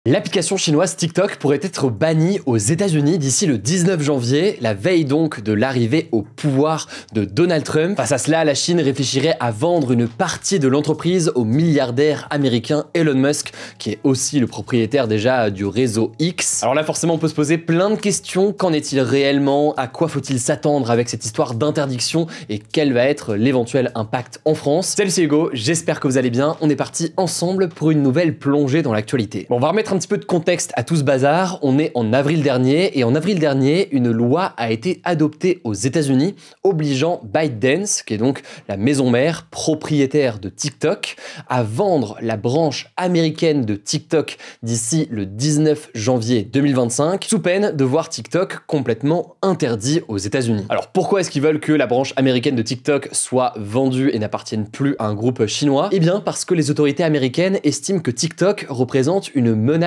L'application chinoise TikTok pourrait être bannie aux États-Unis d'ici le 19 janvier, la veille donc de l'arrivée au pouvoir de Donald Trump. Face à cela, la Chine réfléchirait à vendre une partie de l'entreprise au milliardaire américain Elon Musk, qui est aussi le propriétaire déjà du réseau X. Alors là, forcément, on peut se poser plein de questions. Qu'en est-il réellement? À quoi faut-il s'attendre avec cette histoire d'interdiction? Et quel va être l'éventuel impact en France? Salut, c'est Hugo, j'espère que vous allez bien. On est parti ensemble pour une nouvelle plongée dans l'actualité. Bon, on va remettre un petit peu de contexte à tout ce bazar. On est en avril dernier et en avril dernier, une loi a été adoptée aux États-Unis obligeant ByteDance, qui est donc la maison mère propriétaire de TikTok, à vendre la branche américaine de TikTok d'ici le 19 janvier 2025, sous peine de voir TikTok complètement interdit aux États-Unis. Alors pourquoi est-ce qu'ils veulent que la branche américaine de TikTok soit vendue et n'appartienne plus à un groupe chinois? Eh bien parce que les autorités américaines estiment que TikTok représente une menace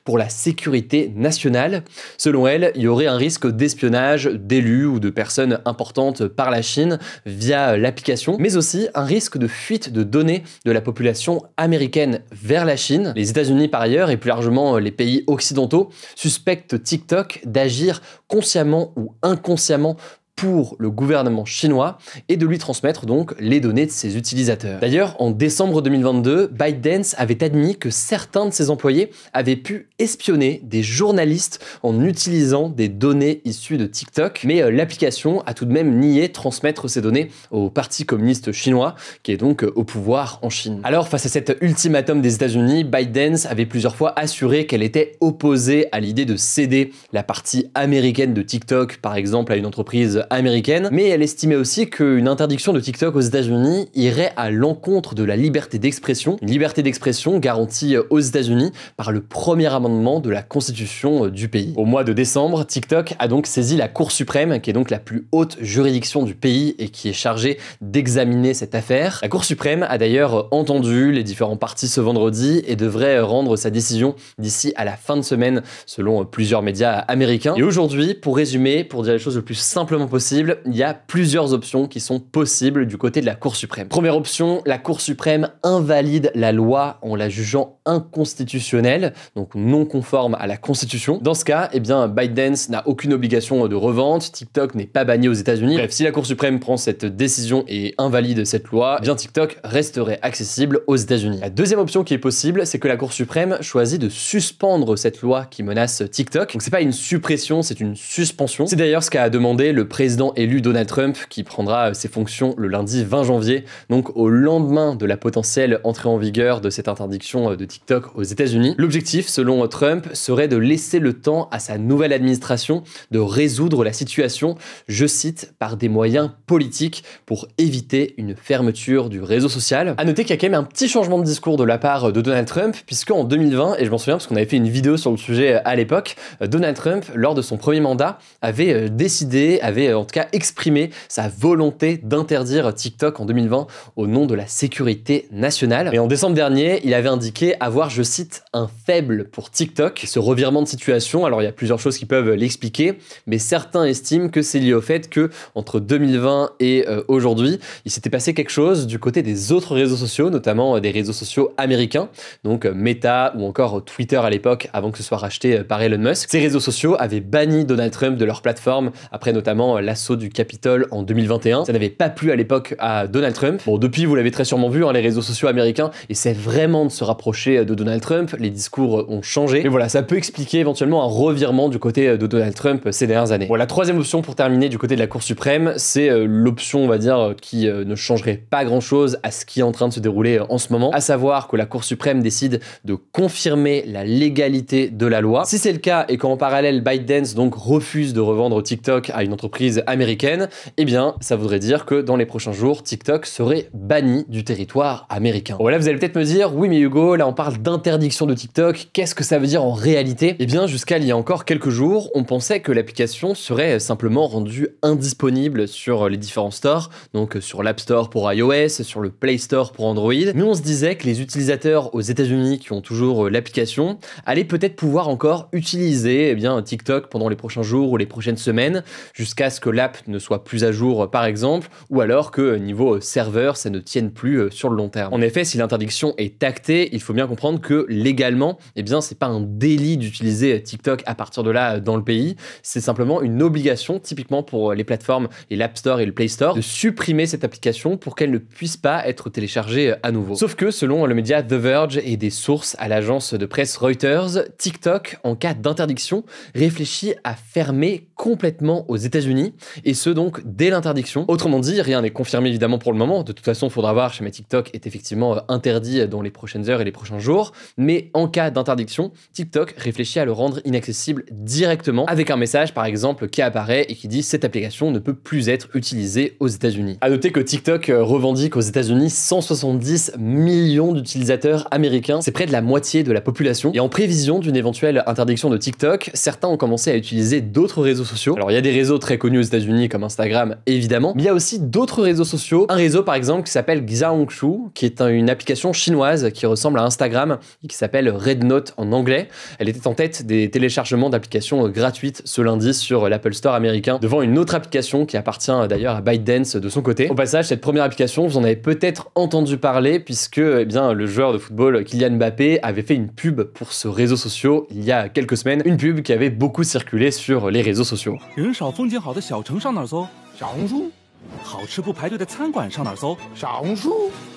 pour la sécurité nationale. Selon elles, il y aurait un risque d'espionnage d'élus ou de personnes importantes par la Chine via l'application, mais aussi un risque de fuite de données de la population américaine vers la Chine. Les États-Unis par ailleurs, et plus largement les pays occidentaux, suspectent TikTok d'agir consciemment ou inconsciemment pour le gouvernement chinois et de lui transmettre donc les données de ses utilisateurs. D'ailleurs, en décembre 2022, ByteDance avait admis que certains de ses employés avaient pu espionner des journalistes en utilisant des données issues de TikTok, mais l'application a tout de même nié transmettre ces données au Parti communiste chinois, qui est donc au pouvoir en Chine. Alors, face à cet ultimatum des États-Unis, ByteDance avait plusieurs fois assuré qu'elle était opposée à l'idée de céder la partie américaine de TikTok, par exemple, à une entreprise américaine, mais elle estimait aussi qu'une interdiction de TikTok aux États-Unis irait à l'encontre de la liberté d'expression, une liberté d'expression garantie aux États-Unis par le premier amendement de la Constitution du pays. Au mois de décembre, TikTok a donc saisi la Cour suprême, qui est donc la plus haute juridiction du pays et qui est chargée d'examiner cette affaire. La Cour suprême a d'ailleurs entendu les différents partis ce vendredi et devrait rendre sa décision d'ici à la fin de semaine, selon plusieurs médias américains. Et aujourd'hui, pour résumer, pour dire les choses le plus simplement possible, il y a plusieurs options qui sont possibles du côté de la Cour suprême. Première option, la Cour suprême invalide la loi en la jugeant inconstitutionnelle, donc non conforme à la Constitution. Dans ce cas, eh bien, ByteDance n'a aucune obligation de revente, TikTok n'est pas banni aux États-Unis. Bref, si la Cour suprême prend cette décision et invalide cette loi, eh bien TikTok resterait accessible aux États-Unis. La deuxième option qui est possible, c'est que la Cour suprême choisit de suspendre cette loi qui menace TikTok. Donc c'est pas une suppression, c'est une suspension. C'est d'ailleurs ce qu'a demandé le président élu Donald Trump, qui prendra ses fonctions le lundi 20 janvier, donc au lendemain de la potentielle entrée en vigueur de cette interdiction de TikTok aux États-Unis. L'objectif, selon Trump, serait de laisser le temps à sa nouvelle administration de résoudre la situation, je cite, par des moyens politiques pour éviter une fermeture du réseau social. À noter qu'il y a quand même un petit changement de discours de la part de Donald Trump, puisqu'en 2020, et je m'en souviens parce qu'on avait fait une vidéo sur le sujet à l'époque, Donald Trump, lors de son premier mandat, avait avait en tout cas exprimé sa volonté d'interdire TikTok en 2020 au nom de la sécurité nationale. Et en décembre dernier, il avait indiqué avoir, je cite, un faible pour TikTok. Ce revirement de situation, alors il y a plusieurs choses qui peuvent l'expliquer, mais certains estiment que c'est lié au fait que entre 2020 et aujourd'hui, il s'était passé quelque chose du côté des autres réseaux sociaux, notamment des réseaux sociaux américains, donc Meta ou encore Twitter à l'époque, avant que ce soit racheté par Elon Musk. Ces réseaux sociaux avaient banni Donald Trump de leur plateforme après notamment l'assaut du Capitole en 2021. Ça n'avait pas plu à l'époque à Donald Trump. Bon, depuis, vous l'avez très sûrement vu, les réseaux sociaux américains essaient vraiment de se rapprocher de Donald Trump. Les discours ont changé. Mais voilà, ça peut expliquer éventuellement un revirement du côté de Donald Trump ces dernières années. Bon, la troisième option pour terminer du côté de la Cour suprême, c'est l'option, on va dire, qui ne changerait pas grand-chose à ce qui est en train de se dérouler en ce moment, à savoir que la Cour suprême décide de confirmer la légalité de la loi. Si c'est le cas et qu'en parallèle, ByteDance donc refuse de revendre TikTok à une entreprise américaine, eh bien, ça voudrait dire que dans les prochains jours, TikTok serait banni du territoire américain. Bon, là, vous allez peut-être me dire, oui, mais Hugo, là, on parle d'interdiction de TikTok. Qu'est-ce que ça veut dire en réalité? Eh bien, jusqu'à il y a encore quelques jours, on pensait que l'application serait simplement rendue indisponible sur les différents stores, donc sur l'App Store pour iOS, sur le Play Store pour Android. Mais on se disait que les utilisateurs aux États-Unis qui ont toujours l'application allaient peut-être pouvoir encore utiliser, eh bien, TikTok pendant les prochains jours ou les prochaines semaines, jusqu'à ce que l'app ne soit plus à jour par exemple, ou alors que niveau serveur, ça ne tienne plus sur le long terme. En effet, si l'interdiction est actée, il faut bien comprendre que légalement, eh bien, c'est pas un délit d'utiliser TikTok à partir de là dans le pays, c'est simplement une obligation, typiquement pour les plateformes et l'App Store et le Play Store, de supprimer cette application pour qu'elle ne puisse pas être téléchargée à nouveau. Sauf que, selon le média The Verge et des sources à l'agence de presse Reuters, TikTok, en cas d'interdiction, réfléchit à fermer complètement aux États-Unis, et ce donc dès l'interdiction. Autrement dit, rien n'est confirmé évidemment pour le moment. De toute façon, il faudra voir si TikTok est effectivement interdit dans les prochaines heures et les prochains jours. Mais en cas d'interdiction, TikTok réfléchit à le rendre inaccessible directement avec un message par exemple qui apparaît et qui dit cette application ne peut plus être utilisée aux États-Unis. À noter que TikTok revendique aux États-Unis 170 millions d'utilisateurs américains. C'est près de la moitié de la population. Et en prévision d'une éventuelle interdiction de TikTok, certains ont commencé à utiliser d'autres réseaux sociaux. Alors il y a des réseaux très connus aux États-Unis comme Instagram évidemment, mais il y a aussi d'autres réseaux sociaux. Un réseau par exemple qui s'appelle Xiaohongshu, qui est une application chinoise qui ressemble à Instagram et qui s'appelle Red Note en anglais. Elle était en tête des téléchargements d'applications gratuites ce lundi sur l'Apple Store américain, devant une autre application qui appartient d'ailleurs à ByteDance de son côté. Au passage, cette première application, vous en avez peut-être entendu parler puisque eh bien, le joueur de football Kylian Mbappé avait fait une pub pour ce réseau social il y a quelques semaines, une pub qui avait beaucoup circulé sur les réseaux sociaux.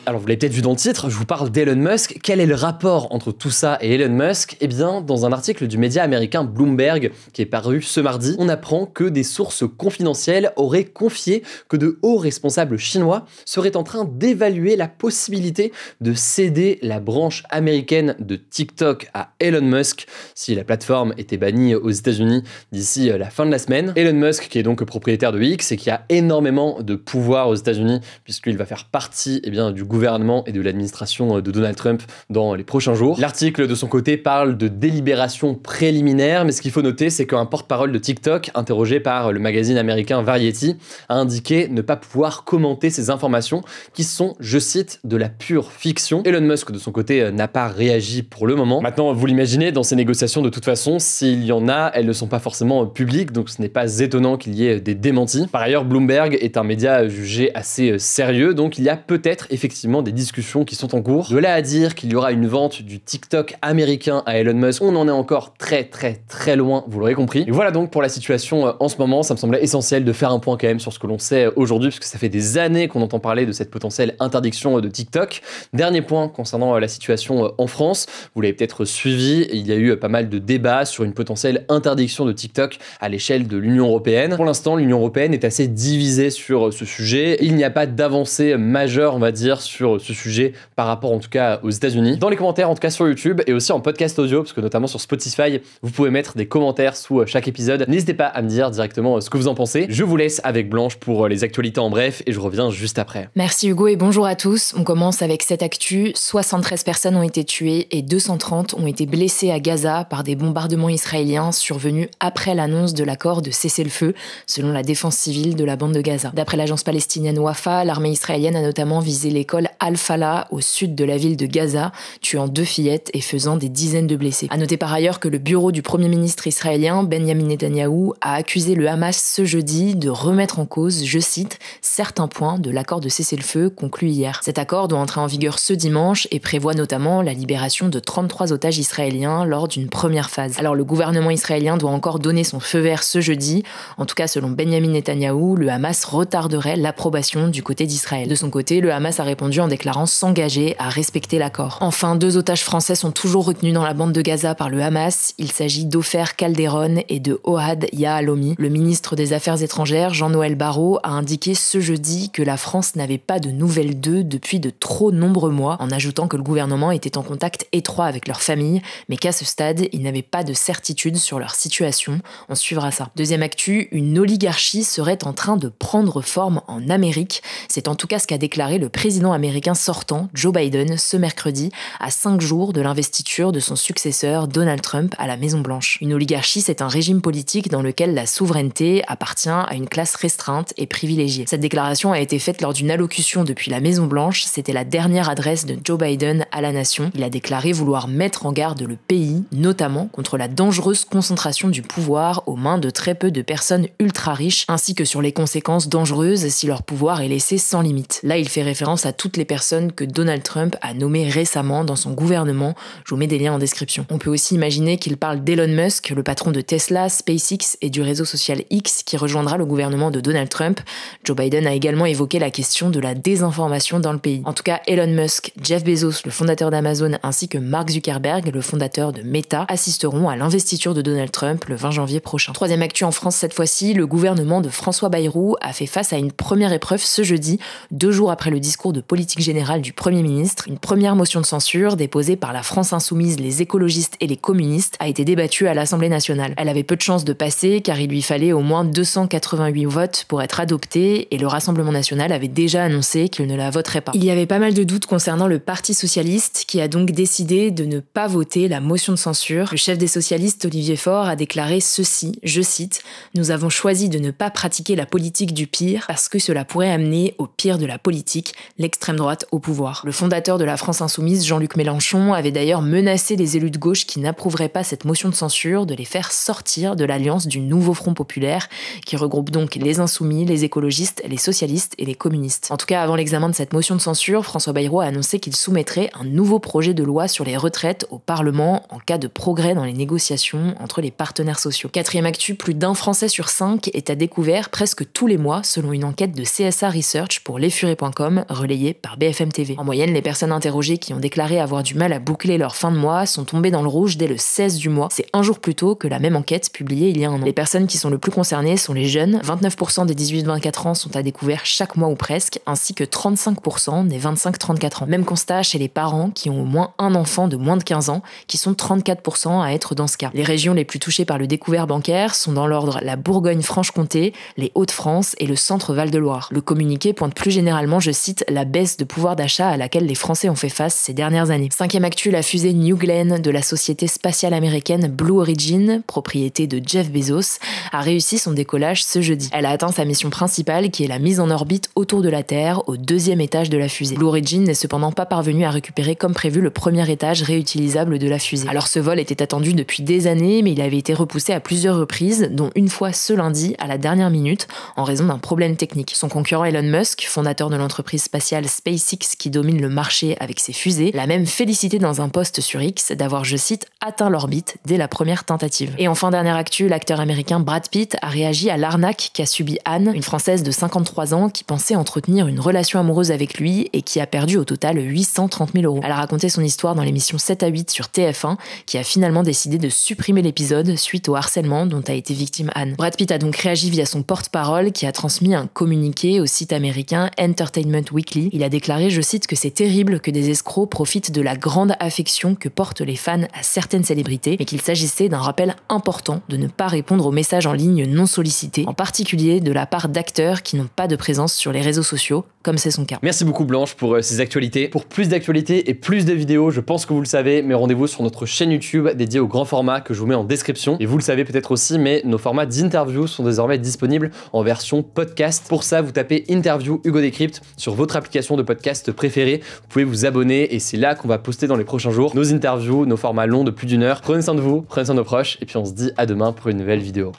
Alors vous l'avez peut-être vu dans le titre, je vous parle d'Elon Musk. Quel est le rapport entre tout ça et Elon Musk? Eh bien, dans un article du média américain Bloomberg qui est paru ce mardi, on apprend que des sources confidentielles auraient confié que de hauts responsables chinois seraient en train d'évaluer la possibilité de céder la branche américaine de TikTok à Elon Musk si la plateforme était bannie aux États-Unis d'ici la fin de la semaine. Elon Musk, qui est donc propriétaire de X et qui a énormément de pouvoir aux États-Unis puisqu'il va faire partie eh bien, du gouvernement et de l'administration de Donald Trump dans les prochains jours. L'article de son côté parle de délibération préliminaire, mais ce qu'il faut noter, c'est qu'un porte-parole de TikTok, interrogé par le magazine américain Variety, a indiqué ne pas pouvoir commenter ces informations qui sont, je cite, de la pure fiction. Elon Musk, de son côté, n'a pas réagi pour le moment. Maintenant, vous l'imaginez, dans ces négociations, de toute façon, s'il y en a, elles ne sont pas forcément publiques, donc ce n'est pas étonnant qu'il y ait des démentis. Par ailleurs, Bloomberg est un média jugé assez sérieux, donc il y a peut-être effectivement des discussions qui sont en cours. De là à dire qu'il y aura une vente du TikTok américain à Elon Musk, on en est encore très loin, vous l'aurez compris. Et voilà donc pour la situation en ce moment, ça me semblait essentiel de faire un point quand même sur ce que l'on sait aujourd'hui, puisque ça fait des années qu'on entend parler de cette potentielle interdiction de TikTok. Dernier point concernant la situation en France, vous l'avez peut-être suivi, il y a eu pas mal de débats sur une potentielle interdiction de TikTok à l'échelle de l'Union européenne. Pour l'instant, l'Union européenne est assez divisée sur ce sujet. Il n'y a pas d'avancée majeure, on va dire, sur ce sujet par rapport en tout cas aux États-Unis. Dans les commentaires, en tout cas sur YouTube et aussi en podcast audio, parce que notamment sur Spotify, vous pouvez mettre des commentaires sous chaque épisode. N'hésitez pas à me dire directement ce que vous en pensez. Je vous laisse avec Blanche pour les actualités en bref et je reviens juste après. Merci Hugo et bonjour à tous. On commence avec cette actu. 73 personnes ont été tuées et 230 ont été blessées à Gaza par des bombardements israéliens survenus après l'annonce de l'accord de cessez-le-feu, selon la défense civile de la bande de Gaza. D'après l'agence palestinienne Wafa, l'armée israélienne a notamment visé l'école Al-Falah au sud de la ville de Gaza, tuant 2 fillettes et faisant des dizaines de blessés. À noter par ailleurs que le bureau du Premier ministre israélien, Benjamin Netanyahou, a accusé le Hamas ce jeudi de remettre en cause, je cite, certains points de l'accord de cessez-le-feu conclu hier. Cet accord doit entrer en vigueur ce dimanche et prévoit notamment la libération de 33 otages israéliens lors d'une première phase. Alors le gouvernement israélien doit encore donner son feu vert ce jeudi. En tout cas, selon Benjamin Netanyahou, le Hamas retarderait l'approbation du côté d'Israël. De son côté, le Hamas a répondu en déclarant s'engager à respecter l'accord. Enfin, 2 otages français sont toujours retenus dans la bande de Gaza par le Hamas. Il s'agit d'Ofer Calderon et de Ohad Yahalomi. Le ministre des Affaires étrangères, Jean-Noël Barrot, a indiqué ce jeudi que la France n'avait pas de nouvelles d'eux depuis de trop nombreux mois, en ajoutant que le gouvernement était en contact étroit avec leur famille, mais qu'à ce stade, il n'avait pas de certitude sur leur situation. On suivra ça. Deuxième actu, une oligarchie serait en train de prendre forme en Amérique. C'est en tout cas ce qu'a déclaré le président américain sortant, Joe Biden, ce mercredi, à 5 jours de l'investiture de son successeur Donald Trump à la Maison-Blanche. Une oligarchie, c'est un régime politique dans lequel la souveraineté appartient à une classe restreinte et privilégiée. Cette déclaration a été faite lors d'une allocution depuis la Maison-Blanche. C'était la dernière adresse de Joe Biden à la nation. Il a déclaré vouloir mettre en garde le pays, notamment contre la dangereuse concentration du pouvoir aux mains de très peu de personnes ultra riches, ainsi que sur les conséquences dangereuses si leur pouvoir est laissé sans limite. Là, il fait référence à toutes les personnes que Donald Trump a nommées récemment dans son gouvernement. Je vous mets des liens en description. On peut aussi imaginer qu'il parle d'Elon Musk, le patron de Tesla, SpaceX et du réseau social X, qui rejoindra le gouvernement de Donald Trump. Joe Biden a également évoqué la question de la désinformation dans le pays. En tout cas, Elon Musk, Jeff Bezos, le fondateur d'Amazon, ainsi que Mark Zuckerberg, le fondateur de Meta, assisteront à l'investiture de Donald Trump le 20 janvier prochain. Troisième actu en France cette fois-ci, le gouvernement de François Bayrou a fait face à une première épreuve ce jeudi, 2 jours après le discours de politique générale du Premier ministre. Une première motion de censure déposée par la France Insoumise, les écologistes et les communistes a été débattue à l'Assemblée nationale. Elle avait peu de chances de passer car il lui fallait au moins 288 votes pour être adoptée et le Rassemblement national avait déjà annoncé qu'il ne la voterait pas. Il y avait pas mal de doutes concernant le Parti socialiste qui a donc décidé de ne pas voter la motion de censure. Le chef des socialistes, Olivier Faure, a déclaré ceci, je cite, « Nous avons choisi de ne pas pratiquer la politique du pire parce que cela pourrait amener au pire de la politique, l'extrême droite au pouvoir. » Le fondateur de la France Insoumise, Jean-Luc Mélenchon, avait d'ailleurs menacé les élus de gauche qui n'approuveraient pas cette motion de censure de les faire sortir de l'alliance du nouveau Front populaire qui regroupe donc les insoumis, les écologistes, les socialistes et les communistes. En tout cas, avant l'examen de cette motion de censure, François Bayrou a annoncé qu'il soumettrait un nouveau projet de loi sur les retraites au Parlement en cas de progrès dans les négociations entre les partenaires sociaux. Quatrième actu, plus d'1 Français sur 5 est à découvert presque tous les mois selon une enquête de CSA Research pour lesfurets.com relayée par BFM TV. En moyenne, les personnes interrogées qui ont déclaré avoir du mal à boucler leur fin de mois sont tombées dans le rouge dès le 16 du mois. C'est un jour plus tôt que la même enquête publiée il y a un an. Les personnes qui sont le plus concernées sont les jeunes. 29% des 18-24 ans sont à découvert chaque mois ou presque, ainsi que 35% des 25-34 ans. Même constat chez les parents qui ont au moins un enfant de moins de 15 ans, qui sont 34% à être dans ce cas. Les régions les plus touchées par le découvert bancaire sont dans l'ordre la Bourgogne-Franche-Comté, les Hauts-de-France et le centre Val-de-Loire. Le communiqué pointe plus généralement, je cite, la baisse de pouvoir d'achat à laquelle les Français ont fait face ces dernières années. Cinquième actu, la fusée New Glenn de la société spatiale américaine Blue Origin, propriété de Jeff Bezos, a réussi son décollage ce jeudi. Elle a atteint sa mission principale qui est la mise en orbite autour de la Terre au 2e étage de la fusée. Blue Origin n'est cependant pas parvenu à récupérer comme prévu le premier étage réutilisable de la fusée. Alors ce vol était attendu depuis des années, mais il avait été repoussé à plusieurs reprises, dont une fois ce lundi à la dernière minute en raison d'un problème technique. Son concurrent Elon Musk, fondateur de l'entreprise spatiale SpaceX qui domine le marché avec ses fusées, l'a même félicité dans un post sur X d'avoir, je cite, atteint l'orbite dès la première tentative. Et enfin, dernière actu, l'acteur américain Brad Pitt a réagi à l'arnaque qu'a subie Anne, une Française de 53 ans qui pensait entretenir une relation amoureuse avec lui et qui a perdu au total 830 000 €. Elle a raconté son histoire dans l'émission 7 à 8 sur TF1, qui a finalement décidé de supprimer l'épisode suite au harcèlement dont a été victime Anne. Brad Pitt a donc réagi via son porte-parole qui a transmis un communiqué au site américain Entertainment Weekly. Il a déclaré, je cite, que c'est terrible que des escrocs profitent de la grande affection que portent les fans à certaines célébrités, mais qu'il s'agissait d'un rappel important de ne pas répondre aux messages en ligne non sollicités, en particulier de la part d'acteurs qui n'ont pas de présence sur les réseaux sociaux, comme c'est son cas. Merci beaucoup Blanche pour ces actualités. Pour plus d'actualités et plus de vidéos, je pense que vous le savez, mais rendez-vous sur notre chaîne YouTube dédiée au grand format que je vous mets en description. Et vous le savez peut-être aussi, mais nos formats d'interview sont désormais disponibles en version podcast. Pour ça, vous tapez Interview Hugo Décrypte sur votre application de podcast préférée. Vous pouvez vous abonner et c'est là qu'on va poster dans les prochains jours nos interviews, nos formats longs de plus d'1 heure. Prenez soin de vous, prenez soin de nos proches et puis on se dit à demain pour une nouvelle vidéo.